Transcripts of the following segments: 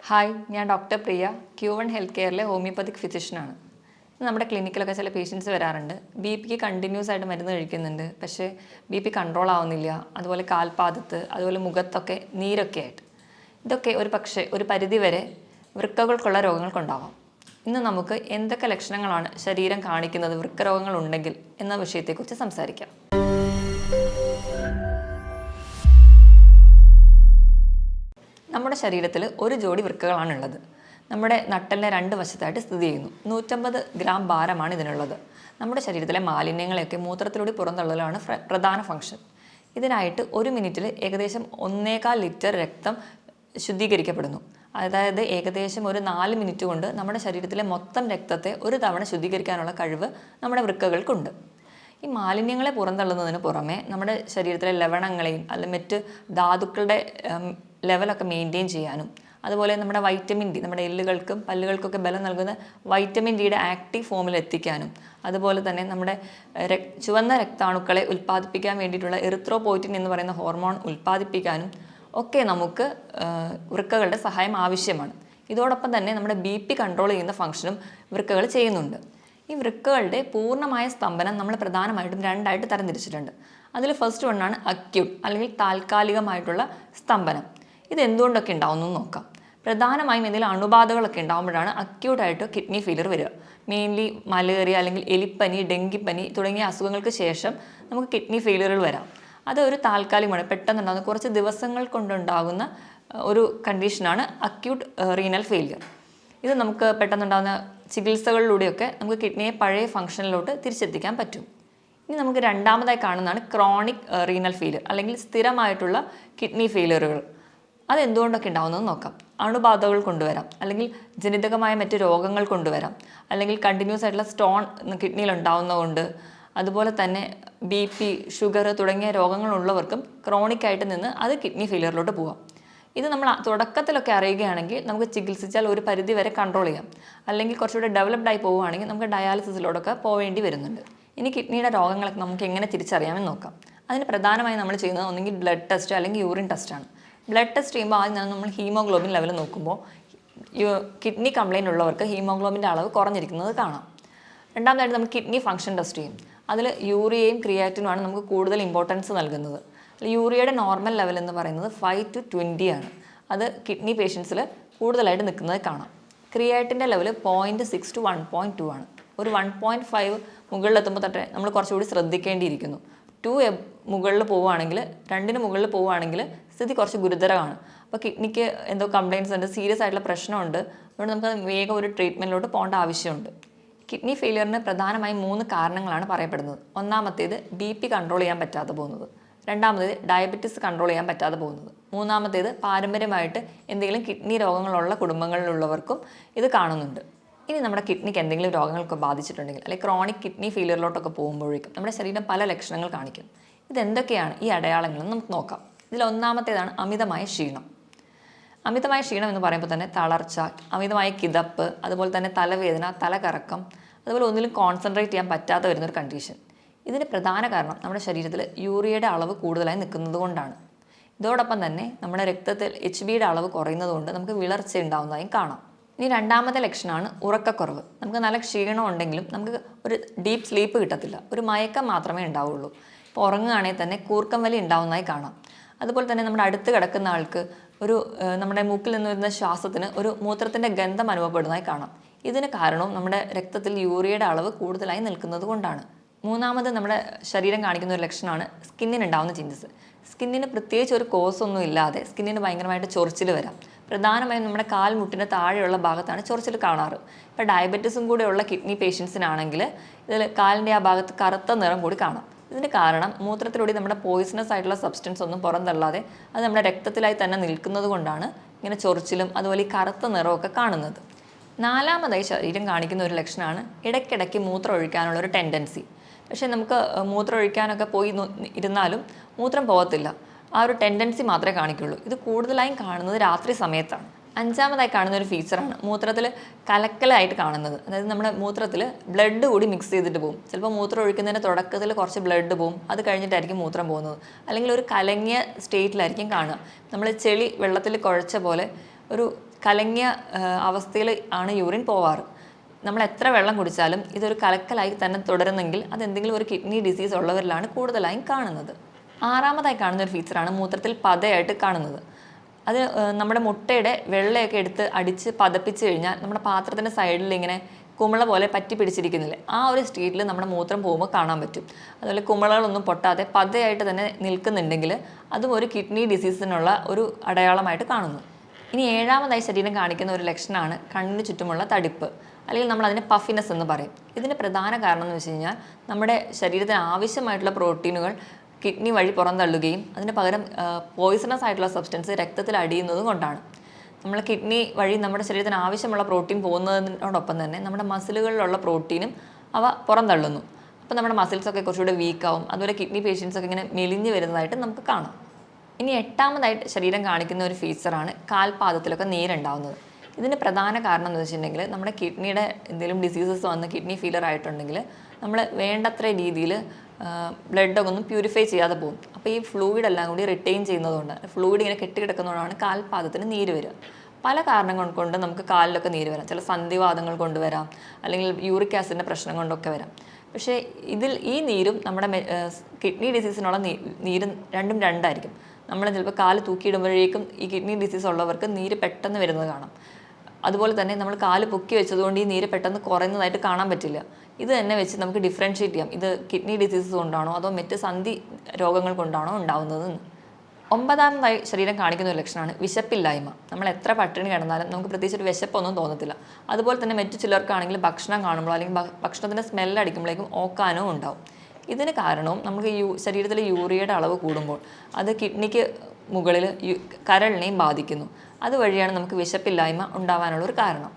Hi, ഞാൻ doctor പ്രിയ, Q1 health കെയറിലെ homoeopathic ഫിസിഷ്യനാണ്. നമ്മുടെ ക്ലിനിക്കിലൊക്കെ ചില പേഷ്യൻസ് വരാറുണ്ട്. BP കണ്ടിന്യൂസ് ആയിട്ട് മരുന്ന് കഴിക്കുന്നുണ്ട്, പക്ഷേ BP കൺട്രോൾ ആവുന്നില്ല. അതുപോലെ കാൽപാദത്ത്, അതുപോലെ മുഖത്തൊക്കെ നീരൊക്കെ ആയിട്ട്. ഇതൊക്കെ ഒരു പരിധിവരെ വൃക്കകൾക്കുള്ള രോഗങ്ങൾക്കുണ്ടാവാം. ഇന്ന് നമുക്ക് എന്തൊക്കെ ലക്ഷണങ്ങളാണ് ശരീരം കാണിക്കുന്നത് വൃക്കരോഗങ്ങളുണ്ടെങ്കിൽ എന്ന വിഷയത്തെക്കുറിച്ച് സംസാരിക്കാം. നമ്മുടെ ശരീരത്തിൽ ഒരു ജോഡി വൃക്കകളാണുള്ളത്. നമ്മുടെ നട്ടലിനെ രണ്ട് വശത്തായിട്ട് സ്ഥിതി ചെയ്യുന്നു. 150 ഗ്രാം ഭാരമാണ് ഇതിനുള്ളത്. നമ്മുടെ ശരീരത്തിലെ മാലിന്യങ്ങളെയൊക്കെ മൂത്രത്തിലൂടെ പുറന്തള്ളലാണ് പ്രധാന ഫംഗ്ഷൻ. ഇതിനായിട്ട് ഒരു മിനിറ്റിൽ ഏകദേശം 1.25 ലിറ്റർ രക്തം ശുദ്ധീകരിക്കപ്പെടുന്നു. അതായത് ഏകദേശം ഒരു 4 മിനിറ്റ് കൊണ്ട് നമ്മുടെ ശരീരത്തിലെ മൊത്തം രക്തത്തെ ഒരു തവണ ശുദ്ധീകരിക്കാനുള്ള കഴിവ് നമ്മുടെ വൃക്കകൾക്കുണ്ട്. ഈ മാലിന്യങ്ങളെ പുറന്തള്ളുന്നതിന് പുറമെ നമ്മുടെ ശരീരത്തിലെ ലവണങ്ങളെയും അല്ലെങ്കിൽ മറ്റ് ധാതുക്കളുടെ ലെവലൊക്കെ മെയിൻറ്റെയിൻ ചെയ്യാനും, അതുപോലെ നമ്മുടെ വൈറ്റമിൻ ഡി, നമ്മുടെ എല്ലുകൾക്കും പല്ലുകൾക്കൊക്കെ ബലം നൽകുന്ന വൈറ്റമിൻ ഡിയുടെ ആക്റ്റീവ് ഫോമിൽ എത്തിക്കാനും, അതുപോലെ തന്നെ നമ്മുടെ ചുവന്ന രക്താണുക്കളെ ഉൽപ്പാദിപ്പിക്കാൻ വേണ്ടിയിട്ടുള്ള എറിത്രോപോയിറ്റിൻ എന്ന് പറയുന്ന ഹോർമോൺ ഉൽപ്പാദിപ്പിക്കാനും ഒക്കെ നമുക്ക് വൃക്കകളുടെ സഹായം ആവശ്യമാണ്. ഇതോടൊപ്പം തന്നെ നമ്മുടെ BP കൺട്രോൾ ചെയ്യുന്ന ഫംഗ്ഷനും വൃക്കകൾ ചെയ്യുന്നുണ്ട്. ഈ വൃക്കകളുടെ പൂർണ്ണമായ സ്തംഭനം നമ്മൾ പ്രധാനമായിട്ടും രണ്ടായിട്ട് തരംതിരിച്ചിട്ടുണ്ട്. അതിൽ ഫസ്റ്റ് വണ്ണാണ് അക്യൂട്ട് അല്ലെങ്കിൽ താൽക്കാലികമായിട്ടുള്ള സ്തംഭനം. ഇത് എന്തുകൊണ്ടൊക്കെ ഉണ്ടാവുമെന്ന് നോക്കാം. പ്രധാനമായും എന്തെങ്കിലും അണുബാധകളൊക്കെ ഉണ്ടാകുമ്പോഴാണ് അക്യൂട്ടായിട്ട് കിഡ്നി ഫെയിലിയർ വരിക. മെയിൻലി മലേറിയ അല്ലെങ്കിൽ എലിപ്പനി, ഡെങ്കിപ്പനി തുടങ്ങിയ അസുഖങ്ങൾക്ക് ശേഷം നമുക്ക് കിഡ്നി ഫെയിലിയറുകൾ വരാം. അത് ഒരു താൽക്കാലികമാണ്, പെട്ടെന്നുണ്ടാകുന്ന കുറച്ച് ദിവസങ്ങൾ കൊണ്ടുണ്ടാകുന്ന ഒരു കണ്ടീഷനാണ് അക്യൂട്ട് റീനൽ ഫെയിലിയർ. ഇത് നമുക്ക് പെട്ടെന്നുണ്ടാകുന്ന ചികിത്സകളിലൂടെയൊക്കെ നമുക്ക് കിഡ്നിയെ പഴയ ഫംഗ്ഷനിലോട്ട് തിരിച്ചെത്തിക്കാൻ പറ്റും. ഇനി നമുക്ക് രണ്ടാമതായി കാണുന്നതാണ് ക്രോണിക് റീനൽ ഫെയിലിയർ അല്ലെങ്കിൽ സ്ഥിരമായിട്ടുള്ള കിഡ്നി ഫെയിലിയറുകൾ. അതെന്തുകൊണ്ടൊക്കെ ഉണ്ടാവുന്നതെന്ന് നോക്കാം. അണുബാധകൾ കൊണ്ടുവരാം, അല്ലെങ്കിൽ ജനിതകമായ മറ്റ് രോഗങ്ങൾ കൊണ്ടുവരാം, അല്ലെങ്കിൽ കണ്ടിന്യൂസ് ആയിട്ടുള്ള സ്റ്റോൺ കിഡ്നിയിൽ ഉണ്ടാവുന്നതുകൊണ്ട്, അതുപോലെ തന്നെ BP, ഷുഗർ തുടങ്ങിയ രോഗങ്ങളുള്ളവർക്കും ക്രോണിക്കായിട്ട് നിന്ന് അത് കിഡ്നി ഫെയിലിയറിലോട്ട് പോകാം. ഇത് നമ്മൾ തുടക്കത്തിലൊക്കെ അറിയുകയാണെങ്കിൽ നമുക്ക് ചികിത്സിച്ചാൽ ഒരു പരിധി വരെ കൺട്രോൾ ചെയ്യാം. അല്ലെങ്കിൽ കുറച്ചുകൂടെ ഡെവലപ്ഡ് ആയി പോവുകയാണെങ്കിൽ നമുക്ക് ഡയാലിസിസിലോടൊക്കെ പോവേണ്ടി വരുന്നുണ്ട്. ഇനി കിഡ്നിയുടെ രോഗങ്ങളൊക്കെ നമുക്ക് എങ്ങനെ തിരിച്ചറിയാമെന്ന് നോക്കാം. അതിന് പ്രധാനമായി നമ്മൾ ചെയ്യുന്നത് ഒന്നെങ്കിൽ ബ്ലഡ് ടെസ്റ്റ് അല്ലെങ്കിൽ യൂറിൻ ടെസ്റ്റാണ്. ബ്ലഡ് ടെസ്റ്റ് ചെയ്യുമ്പോൾ ആദ്യം നമ്മൾ ഹീമോഗ്ലോബിൻ ലെവൽ നോക്കുമ്പോൾ കിഡ്നി കംപ്ലയിൻ്റ് ഉള്ളവർക്ക് ഹീമോഗ്ലോബിൻ്റെ അളവ് കുറഞ്ഞിരിക്കുന്നത് കാണാം. രണ്ടാമതായിട്ട് നമ്മൾ കിഡ്നി ഫംഗ്ഷൻ ടെസ്റ്റ് ചെയ്യും. അതിൽ യൂറിയയും ക്രിയാറ്റിനുമാണ് നമുക്ക് കൂടുതൽ ഇമ്പോർട്ടൻസ് നൽകുന്നത്. യൂറിയയുടെ നോർമൽ ലെവൽ എന്ന് പറയുന്നത് 5 to 20 ആണ്. അത് കിഡ്നി പേഷ്യൻസിൽ കൂടുതലായിട്ട് നിൽക്കുന്നത് കാണാം. ക്രിയാറ്റിൻ്റെ ലെവൽ 0.6 to 1.2 ആണ്. ഒരു 1.5 മുകളിലെത്തുമ്പോൾ തൊട്ടേ നമ്മൾ കുറച്ചുകൂടി ശ്രദ്ധിക്കേണ്ടിയിരിക്കുന്നു. 2 മുകളിൽ പോവുകയാണെങ്കിൽ, 2 മുകളിൽ പോവുകയാണെങ്കിൽ സ്ഥിതി കുറച്ച് ഗുരുതരമാണ്. അപ്പോൾ കിഡ്നിക്ക് എന്തോ കംപ്ലയിൻറ്റ്സ് ഉണ്ട്, സീരിയസ് ആയിട്ടുള്ള പ്രശ്നമുണ്ട്. അതുകൊണ്ട് നമുക്ക് വേഗം ഒരു ട്രീറ്റ്മെൻറ്റിലോട്ട് പോകേണ്ട ആവശ്യമുണ്ട്. കിഡ്നി ഫെയിലിയറിന് പ്രധാനമായും 3 കാരണങ്ങളാണ് പറയപ്പെടുന്നത്. ഒന്നാമത്തേത് BP കൺട്രോൾ ചെയ്യാൻ പറ്റാതെ പോകുന്നത്. രണ്ടാമത്തേത് ഡയബറ്റിസ് കൺട്രോൾ ചെയ്യാൻ പറ്റാതെ പോകുന്നത്. മൂന്നാമത്തേത് പാരമ്പര്യമായിട്ട് എന്തെങ്കിലും കിഡ്നി രോഗങ്ങളുള്ള കുടുംബങ്ങളിലുള്ളവർക്കും ഇത് കാണുന്നുണ്ട്. ഇനി നമ്മുടെ കിഡ്നിക്ക് എന്തെങ്കിലും രോഗങ്ങളൊക്കെ ബാധിച്ചിട്ടുണ്ടെങ്കിൽ, അല്ലെങ്കിൽ ക്രോണിക് കിഡ്നി ഫെയിലിയറിലോട്ടൊക്കെ പോകുമ്പോഴേക്കും നമ്മുടെ ശരീരം പല ലക്ഷണങ്ങൾ കാണിക്കും. ഇതെന്തൊക്കെയാണ് ഈ അടയാളങ്ങളെന്ന് നമുക്ക് നോക്കാം. ഇതിൽ ഒന്നാമത്തേതാണ് അമിതമായ ക്ഷീണം. അമിതമായ ക്ഷീണം എന്ന് പറയുമ്പോൾ തന്നെ തളർച്ച, അമിതമായ കിതപ്പ്, അതുപോലെ തന്നെ തലവേദന, തലകറക്കം, അതുപോലെ ഒന്നിലും കോൺസെൻട്രേറ്റ് ചെയ്യാൻ പറ്റാതെ വരുന്നൊരു കണ്ടീഷൻ. ഇതിന് പ്രധാന കാരണം നമ്മുടെ ശരീരത്തിൽ യൂറിയയുടെ അളവ് കൂടുതലായി നിൽക്കുന്നത് കൊണ്ടാണ്. ഇതോടൊപ്പം തന്നെ നമ്മുടെ രക്തത്തിൽ HBയുടെ അളവ് കുറയുന്നത് കൊണ്ട് നമുക്ക് വിളർച്ച ഉണ്ടാകുന്നതായും കാണാം. ഇനി രണ്ടാമത്തെ ലക്ഷണമാണ് ഉറക്കക്കുറവ്. നമുക്ക് നല്ല ക്ഷീണം ഉണ്ടെങ്കിലും നമുക്ക് ഒരു ഡീപ്പ് സ്ലീപ്പ് കിട്ടത്തില്ല, ഒരു മയക്കം മാത്രമേ ഉണ്ടാവുള്ളൂ. ഇപ്പോൾ ഉറങ്ങുകയാണെങ്കിൽ തന്നെ കൂർക്കം വലി ഉണ്ടാവുന്നതായി കാണാം. അതുപോലെ തന്നെ നമ്മുടെ അടുത്ത് കിടക്കുന്ന ആൾക്ക് നമ്മുടെ മൂക്കിൽ നിന്ന് വരുന്ന ശ്വാസത്തിന് ഒരു മൂത്രത്തിൻ്റെ ഗന്ധം അനുഭവപ്പെടുന്നതായി കാണാം. ഇതിന് കാരണവും നമ്മുടെ രക്തത്തിൽ യൂറിയയുടെ അളവ് കൂടുതലായി നിൽക്കുന്നത് കൊണ്ടാണ്. മൂന്നാമത് നമ്മുടെ ശരീരം കാണിക്കുന്ന ഒരു ലക്ഷണമാണ് സ്കിന്നിനുണ്ടാകുന്ന ചേഞ്ചസ്. സ്കിന്നിന് പ്രത്യേകിച്ച് ഒരു കോസൊന്നും ഇല്ലാതെ സ്കിന്നിന് ഭയങ്കരമായിട്ട് ചൊറിച്ചിൽ വരാം. പ്രധാനമായും നമ്മുടെ കാൽമുട്ടിന് താഴെയുള്ള ഭാഗത്താണ് ചൊറിച്ചിൽ കാണാറ്. ഇപ്പോൾ ഡയബറ്റീസും കൂടെ ഉള്ള കിഡ്നി പേഷ്യൻസിനാണെങ്കിൽ ഇതിൽ കാലിൻ്റെ ആ ഭാഗത്ത് കറുത്ത നിറം കൂടി കാണാം. ഇതിന് കാരണം മൂത്രത്തിലൂടെ നമ്മുടെ പോയിസണസ് ആയിട്ടുള്ള സബ്സ്റ്റൻസ് ഒന്നും പുറന്തള്ളാതെ അത് നമ്മുടെ രക്തത്തിലായി തന്നെ നിൽക്കുന്നത് കൊണ്ടാണ് ഇങ്ങനെ ചൊറിച്ചിലും അതുപോലെ ഈ കറുത്ത നിറമൊക്കെ കാണുന്നത്. നാലാമതായി ശരീരം കാണിക്കുന്ന ഒരു ലക്ഷണമാണ് ഇടയ്ക്കിടയ്ക്ക് മൂത്രം ഒഴിക്കാനുള്ള ഒരു ടെൻഡൻസി. പക്ഷേ നമുക്ക് മൂത്രം ഒഴിക്കാനൊക്കെ പോയി ഇരുന്നാലും മൂത്രം പോകത്തില്ല. ആ ഒരു ടെൻഡൻസി മാത്രമേ കാണിക്കുള്ളൂ. ഇത് കൂടുതലായും കാണുന്നത് രാത്രി സമയത്താണ്. അഞ്ചാമതായി കാണുന്ന ഒരു ഫീച്ചറാണ് മൂത്രത്തിൽ കലക്കലായിട്ട് കാണുന്നത്. അതായത് നമ്മുടെ മൂത്രത്തിൽ ബ്ലഡ് കൂടി മിക്സ് ചെയ്തിട്ട് പോകും. ചിലപ്പോൾ മൂത്രം ഒഴിക്കുന്നതിൻ്റെ തുടക്കത്തിൽ കുറച്ച് ബ്ലഡ് പോകും, അത് കഴിഞ്ഞിട്ടായിരിക്കും മൂത്രം പോകുന്നത്. അല്ലെങ്കിൽ ഒരു കലങ്ങിയ സ്റ്റേറ്റിലായിരിക്കും കാണുക. നമ്മൾ ചെളി വെള്ളത്തിൽ കുഴച്ച പോലെ ഒരു കലങ്ങിയ അവസ്ഥയിൽ ആണ് യൂറിൻ പോവാറ്. നമ്മൾ എത്ര വെള്ളം കുടിച്ചാലും ഇതൊരു കലക്കലായി തന്നെ തുടരുന്നെങ്കിൽ അതെന്തെങ്കിലും ഒരു കിഡ്നി ഡിസീസ് ഉള്ളവരിലാണ് കൂടുതലായും കാണുന്നത്. ആറാമതായി കാണുന്ന ഒരു ഫീച്ചറാണ് മൂത്രത്തിൽ പതയായിട്ട് കാണുന്നത്. അത് നമ്മുടെ മുട്ടയുടെ വെള്ളയൊക്കെ എടുത്ത് അടിച്ച് പതപ്പിച്ച് കഴിഞ്ഞാൽ നമ്മുടെ പാത്രത്തിൻ്റെ സൈഡിൽ ഇങ്ങനെ കുമിള പോലെ പറ്റി പിടിച്ചിരിക്കുന്നില്ലേ, ആ ഒരു സ്റ്റേറ്റിൽ നമ്മുടെ മൂത്രം പോകുമ്പോൾ കാണാൻ പറ്റും. അതുപോലെ കുമിളകളൊന്നും പൊട്ടാതെ പതയായിട്ട് തന്നെ നിൽക്കുന്നുണ്ടെങ്കിൽ അതും ഒരു കിഡ്നി ഡിസീസിനുള്ള ഒരു അടയാളമായിട്ട് കാണുന്നു. ഇനി ഏഴാമതായി ശരീരം കാണിക്കുന്ന ഒരു ലക്ഷണമാണ് കണ്ണിന് ചുറ്റുമുള്ള തടിപ്പ്, അല്ലെങ്കിൽ നമ്മൾ അതിനെ പഫിനെസ് എന്ന് പറയും. ഇതിൻ്റെ പ്രധാന കാരണം എന്ന് വെച്ച് കഴിഞ്ഞാൽ നമ്മുടെ ശരീരത്തിന് ആവശ്യമായിട്ടുള്ള പ്രോട്ടീനുകൾ കിഡ്നി വഴി പുറന്തള്ളുകയും അതിന് പകരം പോയിസണസ് ആയിട്ടുള്ള സബ്സ്റ്റൻസ് രക്തത്തിൽ അടിയുന്നതും കൊണ്ടാണ്. നമ്മൾ കിഡ്നി വഴി നമ്മുടെ ശരീരത്തിന് ആവശ്യമുള്ള പ്രോട്ടീൻ പോകുന്നതിനോടൊപ്പം തന്നെ നമ്മുടെ മസിലുകളിലുള്ള പ്രോട്ടീനും അവ പുറന്തള്ളുന്നു. അപ്പോൾ നമ്മുടെ മസിൽസൊക്കെ കുറച്ചുകൂടെ വീക്കാവും. അതുപോലെ കിഡ്നി പേഷ്യൻസൊക്കെ ഇങ്ങനെ മെലിഞ്ഞ് വരുന്നതായിട്ട് നമുക്ക് കാണാം. ഇനി എട്ടാമതായിട്ട് ശരീരം കാണിക്കുന്ന ഒരു ഫീച്ചറാണ് കാൽപാദത്തിലൊക്കെ നീരുണ്ടാവുന്നത്. ഇതിന് പ്രധാന കാരണം എന്ന് വെച്ചിട്ടുണ്ടെങ്കിൽ നമ്മുടെ കിഡ്നിയുടെ എന്തെങ്കിലും ഡിസീസസ് വന്ന് കിഡ്നി ഫെയിലിയർ ആയിട്ടുണ്ടെങ്കിൽ നമ്മൾ വേണ്ടത്ര രീതിയിൽ ബ്ലഡൊക്കെ ഒന്നും പ്യൂരിഫൈ ചെയ്യാതെ പോകും. അപ്പോൾ ഈ ഫ്ലൂയിഡ് എല്ലാം കൂടി റിട്ടെയിൻ ചെയ്യുന്നതുകൊണ്ട്, ഫ്ലൂയിഡ് ഇങ്ങനെ കെട്ടിക്കിടക്കുന്നതുകൊണ്ടാണ് കാൽപാദത്തിന് നീര് വരിക. പല കാരണങ്ങൾ കൊണ്ട് നമുക്ക് കാലിലൊക്കെ നീര് വരാം. ചില സന്ധിവാതങ്ങൾ കൊണ്ടുവരാം, അല്ലെങ്കിൽ യൂറിക് ആസിഡിൻ്റെ പ്രശ്നം കൊണ്ടൊക്കെ വരാം. പക്ഷേ ഈ നീരും നമ്മുടെ കിഡ്നി ഡിസീസിനുള്ള നീരും രണ്ടും രണ്ടായിരിക്കും. നമ്മൾ ചിലപ്പോൾ കാല് തൂക്കിയിടുമ്പോഴേക്കും ഈ കിഡ്നി ഡിസീസ് ഉള്ളവർക്ക് നീര് പെട്ടെന്ന് വരുന്നത് കാണാം. അതുപോലെ തന്നെ നമ്മൾ കാല് പൊക്കി വെച്ചതുകൊണ്ട് ഈ നീര് പെട്ടെന്ന് കുറയുന്നതായിട്ട് കാണാൻ പറ്റില്ല. ഇത് തന്നെ വെച്ച് നമുക്ക് ഡിഫറൻഷ്യേറ്റ് ചെയ്യാം, ഇത് കിഡ്നി ഡിസീസസ് കൊണ്ടാണോ അതോ മറ്റ് സന്ധി രോഗങ്ങൾ കൊണ്ടാണോ ഉണ്ടാവുന്നതെന്ന്. ഒമ്പതാമതായി ശരീരം കാണിക്കുന്ന ഒരു ലക്ഷണമാണ് വിശപ്പില്ലായ്മ. നമ്മൾ എത്ര പട്ടിണി കിടന്നാലും നമുക്ക് പ്രത്യേകിച്ച് ഒരു വിശപ്പൊന്നും തോന്നത്തില്ല. അതുപോലെ തന്നെ മറ്റു ചിലർക്കാണെങ്കിൽ ഭക്ഷണം കാണുമ്പോൾ അല്ലെങ്കിൽ ഭക്ഷണത്തിൻ്റെ സ്മെല്ല് അടിക്കുമ്പോഴേക്കും ഓക്കാനോ ഉണ്ടാവും. ഇതിന് കാരണവും നമുക്ക് ശരീരത്തിലെ യൂറിയയുടെ അളവ് കൂടുമ്പോൾ അത് കിഡ്നിക്ക് മുകളിൽ കരളിനെയും ബാധിക്കുന്നു. അതുവഴിയാണ് നമുക്ക് വിശപ്പില്ലായ്മ ഉണ്ടാവാനുള്ള ഒരു കാരണം.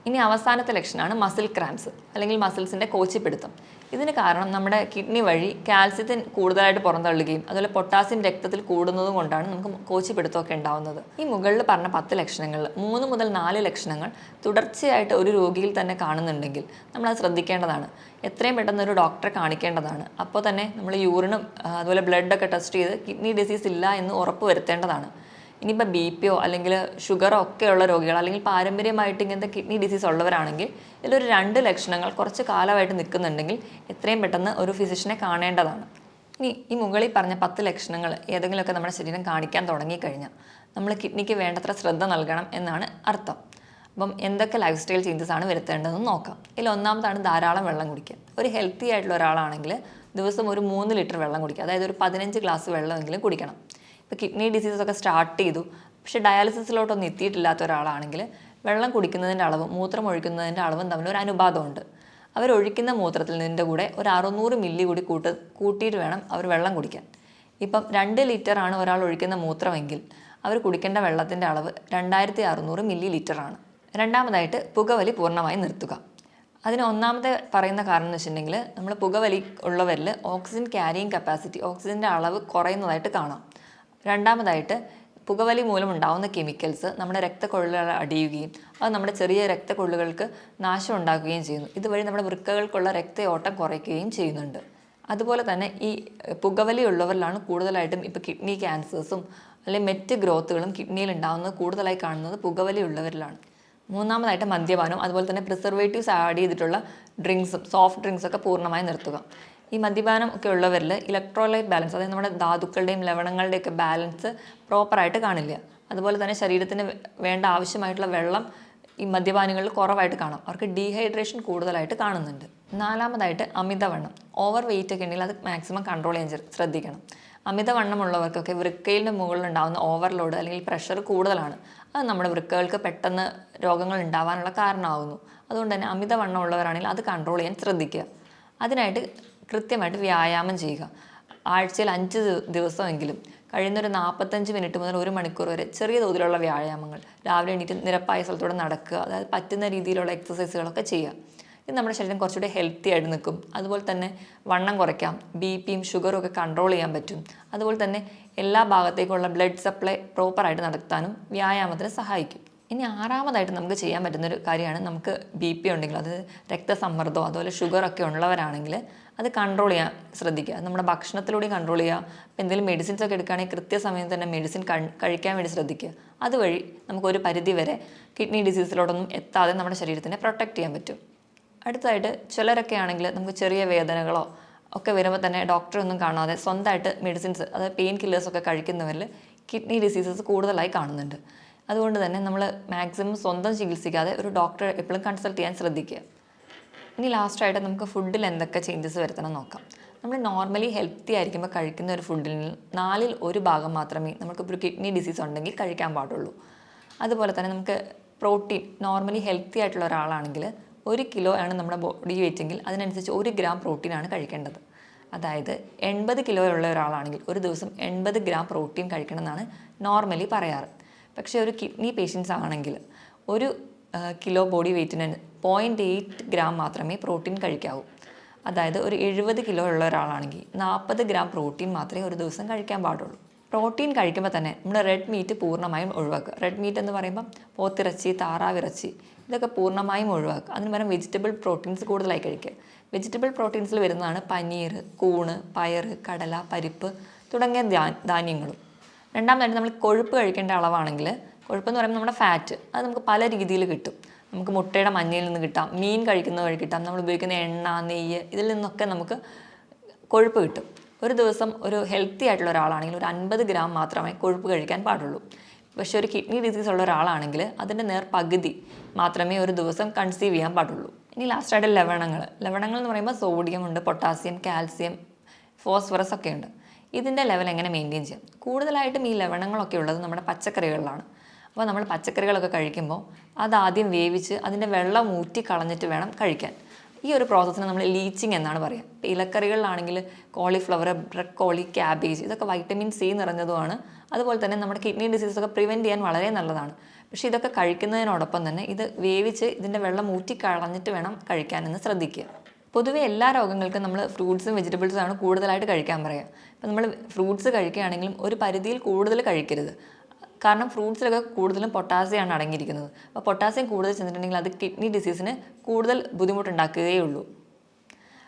ഇനി അവസാനത്തെ ലക്ഷണമാണ് മസിൽ ക്രാംസ്, അല്ലെങ്കിൽ മസിൽസിൻ്റെ കോച്ചിപ്പിടുത്തം. ഇതിന് കാരണം നമ്മുടെ കിഡ്നി വഴി കാൽസ്യത്തിന് കൂടുതലായിട്ട് പുറന്തള്ളുകയും അതുപോലെ പൊട്ടാസ്യം രക്തത്തിൽ കൂടുന്നതും കൊണ്ടാണ് നമുക്ക് കോച്ചിപ്പിടുത്തമൊക്കെ ഉണ്ടാവുന്നത്. ഈ മുകളിൽ പറഞ്ഞ 10 ലക്ഷണങ്ങളിൽ 3 മുതൽ 4 ലക്ഷണങ്ങൾ തുടർച്ചയായിട്ട് ഒരു രോഗിയിൽ തന്നെ കാണുന്നുണ്ടെങ്കിൽ നമ്മളത് ശ്രദ്ധിക്കേണ്ടതാണ്. എത്രയും പെട്ടെന്ന് ഒരു ഡോക്ടറെ കാണിക്കേണ്ടതാണ്. അപ്പോൾ തന്നെ നമ്മൾ യൂറിനും അതുപോലെ ബ്ലഡൊക്കെ ടെസ്റ്റ് ചെയ്ത് കിഡ്നി ഡിസീസ് ഇല്ല എന്ന് ഉറപ്പ് വരുത്തേണ്ടതാണ്. ഇനിയിപ്പോൾ BP അല്ലെങ്കിൽ ഷുഗറോ ഒക്കെയുള്ള രോഗികൾ, അല്ലെങ്കിൽ പാരമ്പര്യമായിട്ട് ഇങ്ങനത്തെ കിഡ്നി ഡിസീസ് ഉള്ളവരാണെങ്കിൽ ഇതിലൊരു 2 ലക്ഷണങ്ങൾ കുറച്ച് കാലമായിട്ട് നിൽക്കുന്നുണ്ടെങ്കിൽ എത്രയും പെട്ടെന്ന് ഒരു ഫിസിഷ്യനെ കാണേണ്ടതാണ്. ഇനി ഈ മുകളിൽ പറഞ്ഞ 10 ലക്ഷണങ്ങൾ ഏതെങ്കിലുമൊക്കെ നമ്മുടെ ശരീരം കാണിക്കാൻ തുടങ്ങിക്കഴിഞ്ഞാൽ നമ്മൾ കിഡ്നിക്ക് വേണ്ടത്ര ശ്രദ്ധ നൽകണം എന്നാണ് അർത്ഥം. അപ്പം എന്തൊക്കെ ലൈഫ് സ്റ്റൈൽ ചേഞ്ചസ് ആണ് വരുത്തേണ്ടതെന്ന് നോക്കാം. ഇതിൽ ഒന്നാമതാണ് ധാരാളം വെള്ളം കുടിക്കുക. ഒരു ഹെൽത്തി ആയിട്ടുള്ള ഒരാളാണെങ്കിൽ ദിവസം ഒരു 3 ലിറ്റർ വെള്ളം കുടിക്കുക, അതായത് ഒരു 15 ഗ്ലാസ് വെള്ളമെങ്കിലും കുടിക്കണം. ഇപ്പോൾ കിഡ്നി ഡിസീസസ് ഒക്കെ സ്റ്റാർട്ട് ചെയ്തു, പക്ഷേ ഡയാലിസിസിലോട്ടൊന്നും എത്തിയിട്ടില്ലാത്ത ഒരാളാണെങ്കിൽ വെള്ളം കുടിക്കുന്നതിൻ്റെ അളവും മൂത്രം ഒഴിക്കുന്നതിൻ്റെ അളവും തമ്മിൽ ഒരു അനുപാതമുണ്ട്. അവരൊഴിക്കുന്ന മൂത്രത്തിൽ നിൻ്റെ കൂടെ ഒരു 600 മില്ലി കൂടി കൂട്ടിയിട്ട് വേണം അവർ വെള്ളം കുടിക്കാൻ. ഇപ്പം 2 ലിറ്ററാണ് ഒരാൾ ഒഴിക്കുന്ന മൂത്രമെങ്കിൽ അവർ കുടിക്കേണ്ട വെള്ളത്തിൻ്റെ അളവ് 2600 മില്ലി ലിറ്ററാണ്. രണ്ടാമതായിട്ട് പുകവലി പൂർണ്ണമായി നിർത്തുക. അതിന് ഒന്നാമത്തെ പറയുന്ന കാരണം എന്ന് വെച്ചിട്ടുണ്ടെങ്കിൽ നമ്മൾ പുകവലി ഉള്ളവരിൽ ഓക്സിജൻ ക്യാരിയിങ് കപ്പാസിറ്റി, ഓക്സിജൻ്റെ അളവ് കുറയുന്നതായിട്ട് കാണാം. രണ്ടാമതായിട്ട് പുകവലി മൂലം ഉണ്ടാകുന്ന കെമിക്കൽസ് നമ്മുടെ രക്തക്കൊള്ളുകൾ അടിയുകയും അത് നമ്മുടെ ചെറിയ രക്തക്കൊള്ളുകൾക്ക് നാശം ഉണ്ടാക്കുകയും ചെയ്യുന്നു. ഇതുവഴി നമ്മുടെ വൃക്കകൾക്കുള്ള രക്തയോട്ടം കുറയ്ക്കുകയും ചെയ്യുന്നുണ്ട്. അതുപോലെ തന്നെ ഈ പുകവലി ഉള്ളവരിലാണ് കൂടുതലായിട്ടും ഇപ്പോൾ കിഡ്നി ക്യാൻസേഴ്സും അല്ലെങ്കിൽ മറ്റ് ഗ്രോത്തുകളും കിഡ്നിയിൽ ഉണ്ടാകുന്നത് കൂടുതലായി കാണുന്നത് പുകവലി ഉള്ളവരിലാണ്. മൂന്നാമതായിട്ട് മദ്യപാനം, അതുപോലെ തന്നെ പ്രിസർവേറ്റീവ്സ് ആഡ് ചെയ്തിട്ടുള്ള ഡ്രിങ്ക്സും സോഫ്റ്റ് ഡ്രിങ്ക്സൊക്കെ പൂർണ്ണമായി നിർത്തുക. ഈ മദ്യപാനം ഒക്കെ ഉള്ളവരിൽ ഇലക്ട്രോലൈറ്റ് ബാലൻസ്, അതായത് നമ്മുടെ ധാതുക്കളുടെയും ലവണങ്ങളുടെയൊക്കെ ബാലൻസ് പ്രോപ്പറായിട്ട് കാണില്ല. അതുപോലെ തന്നെ ശരീരത്തിന് വേണ്ട ആവശ്യമായിട്ടുള്ള വെള്ളം ഈ മദ്യപാനികളിൽ കുറവായിട്ട് കാണാം. അവർക്ക് ഡീഹൈഡ്രേഷൻ കൂടുതലായിട്ട് കാണുന്നുണ്ട്. നാലാമതായിട്ട് അമിതവണ്ണം, ഓവർ വെയിറ്റ് ഒക്കെ ഉണ്ടെങ്കിൽ അത് മാക്സിമം കൺട്രോൾ ചെയ്യാൻ ശ്രദ്ധിക്കണം. അമിതവണ്ണമുള്ളവർക്കൊക്കെ വൃക്കയിലെ മുകളിലുണ്ടാകുന്ന ഓവർലോഡ് അല്ലെങ്കിൽ പ്രഷർ കൂടുതലാണ്. അത് നമ്മുടെ വൃക്കകൾക്ക് പെട്ടെന്ന് രോഗങ്ങൾ ഉണ്ടാവാനുള്ള കാരണമാകുന്നു. അതുകൊണ്ട് തന്നെ അമിതവണ്ണമുള്ളവരാണെങ്കിൽ അത് കൺട്രോൾ ചെയ്യാൻ ശ്രദ്ധിക്കുക. അതിനായിട്ട് കൃത്യമായിട്ട് വ്യായാമം ചെയ്യുക. ആഴ്ചയിൽ 5 ദിവസമെങ്കിലും കഴിയുന്നൊരു 45 മിനിറ്റ് മുതൽ 1 മണിക്കൂർ വരെ ചെറിയ തോതിലുള്ള വ്യായാമങ്ങൾ, രാവിലെ എണീറ്റ് നിരപ്പായ സ്ഥലത്തൂടെ നടക്കുക, അതായത് പറ്റുന്ന രീതിയിലുള്ള എക്സസൈസുകളൊക്കെ ചെയ്യുക. ഇത് നമ്മുടെ ശരീരം കുറച്ചുകൂടി ഹെൽത്തി ആയിട്ട് നിൽക്കും. അതുപോലെ തന്നെ വണ്ണം കുറയ്ക്കാം, BPയും ഷുഗറും ഒക്കെ കൺട്രോൾ ചെയ്യാൻ പറ്റും. അതുപോലെ തന്നെ എല്ലാ ഭാഗത്തേക്കുള്ള ബ്ലഡ് സപ്ലൈ പ്രോപ്പറായിട്ട് നടത്താനും വ്യായാമത്തിന് സഹായിക്കും. ഇനി ആറാമതായിട്ട് നമുക്ക് ചെയ്യാൻ പറ്റുന്നൊരു കാര്യമാണ്, നമുക്ക് BP ഉണ്ടെങ്കിൽ, അത് രക്തസമ്മർദ്ദമോ അതുപോലെ ഷുഗറൊക്കെ ഉള്ളവരാണെങ്കിൽ അത് കൺട്രോൾ ചെയ്യാൻ ശ്രദ്ധിക്കുക. നമ്മുടെ ഭക്ഷണത്തിലൂടെയും കൺട്രോൾ ചെയ്യുക. അപ്പോൾ എന്തെങ്കിലും മെഡിസിൻസ് ഒക്കെ എടുക്കുകയാണെങ്കിൽ കൃത്യസമയം തന്നെ മെഡിസിൻ കഴിക്കാൻ വേണ്ടി ശ്രദ്ധിക്കുക. അതുവഴി നമുക്കൊരു പരിധി വരെ കിഡ്നി ഡിസീസിലോടൊന്നും എത്താതെ നമ്മുടെ ശരീരത്തിനെ പ്രൊട്ടക്റ്റ് ചെയ്യാൻ പറ്റും. അടുത്തതായിട്ട് ചിലരൊക്കെ ആണെങ്കിൽ നമുക്ക് ചെറിയ വേദനകളോ ഒക്കെ വരുമ്പോൾ തന്നെ ഡോക്ടറെ ഒന്നും കാണാതെ സ്വന്തമായിട്ട് മെഡിസിൻസ്, അതായത് പെയിൻ കില്ലേഴ്സൊക്കെ കഴിക്കുന്നവരിൽ കിഡ്നി ഡിസീസസ് കൂടുതലായി കാണുന്നുണ്ട്. അതുകൊണ്ട് തന്നെ നമ്മൾ മാക്സിമം സ്വന്തം ചികിത്സിക്കാതെ ഒരു ഡോക്ടറെ എപ്പോഴും കൺസൾട്ട് ചെയ്യാൻ ശ്രദ്ധിക്കുക. ഇനി ലാസ്റ്റായിട്ട് നമുക്ക് ഫുഡിൽ എന്തൊക്കെ ചേഞ്ചസ് വരുത്തണം നോക്കാം. നമ്മൾ നോർമലി ഹെൽത്തി ആയിരിക്കുമ്പോൾ കഴിക്കുന്ന ഒരു ഫുഡിൽ 4/1 ഭാഗം മാത്രമേ നമുക്കിപ്പോൾ ഒരു കിഡ്നി ഡിസീസ് ഉണ്ടെങ്കിൽ കഴിക്കാൻ പാടുള്ളൂ. അതുപോലെ തന്നെ നമുക്ക് പ്രോട്ടീൻ, നോർമലി ഹെൽത്തി ആയിട്ടുള്ള ഒരാളാണെങ്കിൽ 1 കിലോ ആണ് നമ്മുടെ ബോഡി വെയിറ്റ് എങ്കിൽ അതിനനുസരിച്ച് 1 ഗ്രാം പ്രോട്ടീനാണ് കഴിക്കേണ്ടത്. അതായത് 80 കിലോ ഉള്ള ഒരാളാണെങ്കിൽ ഒരു ദിവസം 80 ഗ്രാം പ്രോട്ടീൻ കഴിക്കണമെന്നാണ് നോർമലി പറയാറ്. പക്ഷേ ഒരു കിഡ്നി പേഷ്യൻസ് ആണെങ്കിൽ 1 കിലോ ബോഡി വെയ്റ്റിന് 0.8 ഗ്രാം മാത്രമേ പ്രോട്ടീൻ കഴിക്കാവൂ. അതായത് ഒരു 70 കിലോ ഉള്ള ഒരാളാണെങ്കിൽ 40 ഗ്രാം പ്രോട്ടീൻ മാത്രമേ ഒരു ദിവസം കഴിക്കാൻ പാടുള്ളൂ. പ്രോട്ടീൻ കഴിക്കുമ്പോൾ തന്നെ നമ്മുടെ റെഡ് മീറ്റ് പൂർണ്ണമായും ഒഴിവാക്കുക. റെഡ് മീറ്റ് എന്ന് പറയുമ്പം പോത്തിറച്ചി, താറാവിറച്ചി, ഇതൊക്കെ പൂർണ്ണമായും ഒഴിവാക്കുക. അതിന് പകരം വെജിറ്റബിൾ പ്രോട്ടീൻസ് കൂടുതലായി കഴിക്കുക. വെജിറ്റബിൾ പ്രോട്ടീൻസിൽ വരുന്നതാണ് പനീർ, കൂണ്, പയർ, കടല, പരിപ്പ് തുടങ്ങിയ ധാന്യങ്ങളും. രണ്ടാമതായിട്ട് നമ്മൾ കൊഴുപ്പ് കഴിക്കേണ്ട അളവാണെങ്കിൽ, കൊഴുപ്പെന്ന് പറയുമ്പോൾ നമ്മുടെ ഫാറ്റ്, അത് നമുക്ക് പല രീതിയിൽ കിട്ടും. നമുക്ക് മുട്ടയുടെ മഞ്ഞയിൽ നിന്ന് കിട്ടാം, മീൻ കഴിക്കുന്ന വഴി കിട്ടാം, നമ്മൾ ഉപയോഗിക്കുന്ന എണ്ണ, നെയ്യ്, ഇതിൽ നിന്നൊക്കെ നമുക്ക് കൊഴുപ്പ് കിട്ടും. ഒരു ദിവസം ഒരു ഹെൽത്തി ആയിട്ടുള്ള ഒരാളാണെങ്കിൽ ഒരു 50 ഗ്രാം മാത്രമേ കൊഴുപ്പ് കഴിക്കാൻ പാടുള്ളൂ. പക്ഷേ ഒരു കിഡ്നി ഡിസീസ് ഉള്ള ഒരാളാണെങ്കിൽ അതിൻ്റെ പകുതി മാത്രമേ ഒരു ദിവസം കൺസീവ് ചെയ്യാൻ പാടുള്ളൂ. ഇനി ലാസ്റ്റായിട്ട് ലവണങ്ങൾ എന്ന് പറയുമ്പോൾ സോഡിയം ഉണ്ട്, പൊട്ടാസ്യം, കാൽസ്യം, ഫോസ്ഫറസ് ഒക്കെ ഉണ്ട്. ഇതിൻ്റെ ലെവൽ എങ്ങനെ മെയിൻറ്റെയിൻ ചെയ്യാം? കൂടുതലായിട്ടും ഈ ലവണങ്ങളൊക്കെ ഉള്ളത് നമ്മുടെ പച്ചക്കറികളിലാണ്. അപ്പോൾ നമ്മൾ പച്ചക്കറികളൊക്കെ കഴിക്കുമ്പോൾ അതാദ്യം വേവിച്ച് അതിൻ്റെ വെള്ളം ഊറ്റി കളഞ്ഞിട്ട് വേണം കഴിക്കാൻ. ഈ ഒരു പ്രോസസ്സിന് നമ്മൾ ലീച്ചിങ് എന്നാണ് പറയുക. ഇപ്പോൾ ഇലക്കറികളിലാണെങ്കിൽ കോളിഫ്ലവർ, ബ്രക്കോളി, ക്യാബേജ്, ഇതൊക്കെ വൈറ്റമിൻ സി നിറഞ്ഞതുമാണ്. അതുപോലെ തന്നെ നമ്മുടെ കിഡ്നി ഡിസീസൊക്കെ പ്രിവെൻറ്റ് ചെയ്യാൻ വളരെ നല്ലതാണ്. പക്ഷേ ഇതൊക്കെ കഴിക്കുന്നതിനോടൊപ്പം തന്നെ ഇത് വേവിച്ച് ഇതിൻ്റെ വെള്ളം ഊറ്റി കളഞ്ഞിട്ട് വേണം കഴിക്കാനെന്ന് ശ്രദ്ധിക്കുക. പൊതുവേ എല്ലാ രോഗങ്ങൾക്കും നമ്മൾ ഫ്രൂട്ട്സും വെജിറ്റബിൾസും ആണ് കൂടുതലായിട്ട് കഴിക്കാൻ പറയുക. ഇപ്പോൾ നമ്മൾ ഫ്രൂട്ട്സ് കഴിക്കുകയാണെങ്കിലും ഒരു പരിധിയിൽ കൂടുതൽ കഴിക്കരുത്. കാരണം ഫ്രൂട്ട്സിലൊക്കെ കൂടുതലും പൊട്ടാസ്യമാണ് അടങ്ങിയിരിക്കുന്നത്. അപ്പോൾ പൊട്ടാസ്യം കൂടുതൽ ചെന്നിട്ടുണ്ടെങ്കിൽ അത് കിഡ്നി ഡിസീസിന് കൂടുതൽ ബുദ്ധിമുട്ടുണ്ടാക്കുകയേ ഉള്ളൂ.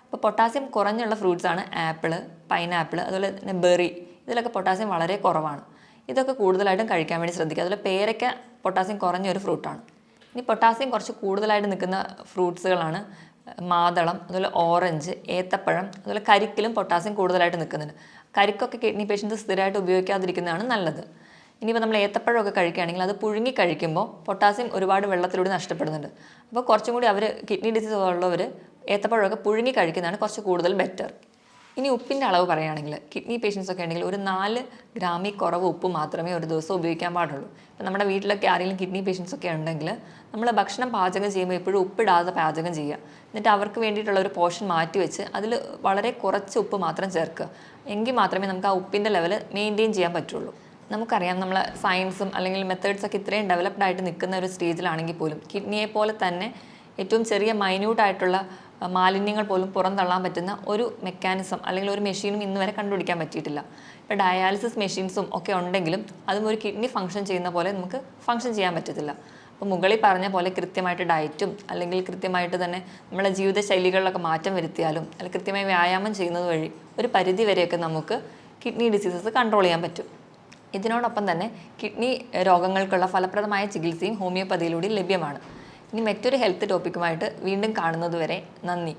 അപ്പോൾ പൊട്ടാസ്യം കുറഞ്ഞുള്ള ഫ്രൂട്ട്സാണ് ആപ്പിൾ, പൈനാപ്പിൾ, അതുപോലെ തന്നെ ബെറി, ഇതിലൊക്കെ പൊട്ടാസ്യം വളരെ കുറവാണ്. ഇതൊക്കെ കൂടുതലായിട്ടും കഴിക്കാൻ വേണ്ടി ശ്രദ്ധിക്കുക. അതുപോലെ പേരയ്ക്ക പൊട്ടാസ്യം കുറഞ്ഞൊരു ഫ്രൂട്ടാണ്. ഇനി പൊട്ടാസ്യം കുറച്ച് കൂടുതലായിട്ട് നിൽക്കുന്ന ഫ്രൂട്ട്സുകളാണ് മാതളം, അതുപോലെ ഓറഞ്ച്, ഏത്തപ്പഴം, അതുപോലെ കരിക്കിലും പൊട്ടാസ്യം കൂടുതലായിട്ട് നിൽക്കുന്നുണ്ട്. കരിക്കൊക്കെ കിഡ്നി പേഷ്യൻസ് സ്ഥിരമായിട്ട് ഉപയോഗിക്കാതിരിക്കുന്നതാണ് നല്ലത്. ഇനിയിപ്പോൾ നമ്മൾ ഏത്തപ്പഴമൊക്കെ കഴിക്കുകയാണെങ്കിൽ അത് പുഴുങ്ങി കഴിക്കുമ്പോൾ പൊട്ടാസ്യം ഒരുപാട് വെള്ളത്തിലൂടെ നഷ്ടപ്പെടുന്നുണ്ട്. അപ്പോൾ കുറച്ചും കൂടി കിഡ്നി ഡിസീസ് ഉള്ളവർ ഏത്തപ്പഴമൊക്കെ പുഴുങ്ങി കഴിക്കുന്നതാണ് കുറച്ച് കൂടുതൽ ബെറ്റർ. ഇനി ഉപ്പിൻ്റെ അളവ് പറയുകയാണെങ്കിൽ കിഡ്നി പേഷ്യൻസ് ഒക്കെ ഉണ്ടെങ്കിൽ ഒരു 4 ഗ്രാമിൽ കുറവ് ഉപ്പ് മാത്രമേ ഒരു ദിവസം ഉപയോഗിക്കാൻ പാടുള്ളൂ. ഇപ്പം നമ്മുടെ വീട്ടിലൊക്കെ ആരെങ്കിലും കിഡ്നി പേഷ്യൻസ് ഒക്കെ ഉണ്ടെങ്കിൽ നമ്മൾ ഭക്ഷണം പാചകം ചെയ്യുമ്പോൾ എപ്പോഴും ഉപ്പിടാതെ പാചകം ചെയ്യുക. എന്നിട്ട് അവർക്ക് വേണ്ടിയിട്ടുള്ള ഒരു പോർഷൻ മാറ്റി വെച്ച് അതിൽ വളരെ കുറച്ച് ഉപ്പ് മാത്രം ചേർക്കുക. എങ്കിൽ മാത്രമേ നമുക്ക് ആ ഉപ്പിൻ്റെ ലെവൽ മെയിൻറ്റെയിൻ ചെയ്യാൻ പറ്റുള്ളൂ. നമുക്കറിയാം, നമ്മൾ സയൻസും അല്ലെങ്കിൽ മെത്തേഡ്സൊക്കെ ഇത്രയും ഡെവലപ്ഡ് ആയിട്ട് നിൽക്കുന്ന ഒരു സ്റ്റേജിലാണെങ്കിൽ പോലും കിഡ്നിയെ പോലെ തന്നെ ഏറ്റവും ചെറിയ മൈന്യൂട്ടായിട്ടുള്ള മാലിന്യങ്ങൾ പോലും പുറന്തള്ളാൻ പറ്റുന്ന ഒരു മെക്കാനിസം അല്ലെങ്കിൽ ഒരു മെഷീനും ഇന്ന് വരെ കണ്ടുപിടിക്കാൻ പറ്റിയിട്ടില്ല. ഇപ്പോൾ ഡയാലിസിസ് മെഷീൻസും ഒക്കെ ഉണ്ടെങ്കിലും അതും ഒരു കിഡ്നി ഫംഗ്ഷൻ ചെയ്യുന്ന പോലെ നമുക്ക് ഫംഗ്ഷൻ ചെയ്യാൻ പറ്റത്തില്ല. അപ്പോൾ മുകളിൽ പറഞ്ഞ പോലെ കൃത്യമായിട്ട് ഡയറ്റും അല്ലെങ്കിൽ കൃത്യമായിട്ട് തന്നെ നമ്മുടെ ജീവിതശൈലികളിലൊക്കെ മാറ്റം വരുത്തിയാലും അല്ലെങ്കിൽ കൃത്യമായി വ്യായാമം ചെയ്യുന്നത് വഴി ഒരു പരിധി വരെയൊക്കെ നമുക്ക് കിഡ്നി ഡിസീസസ് കൺട്രോൾ ചെയ്യാൻ പറ്റും. ഇതിനോടൊപ്പം തന്നെ കിഡ്നി രോഗങ്ങൾക്കുള്ള ഫലപ്രദമായ ചികിത്സയും ഹോമിയോപ്പതിയിലൂടെ ലഭ്യമാണ്. ഇനി മറ്റൊരു ഹെൽത്ത് ടോപ്പിക്കുമായിട്ട് വീണ്ടും കാണുന്നതുവരെ നന്ദി.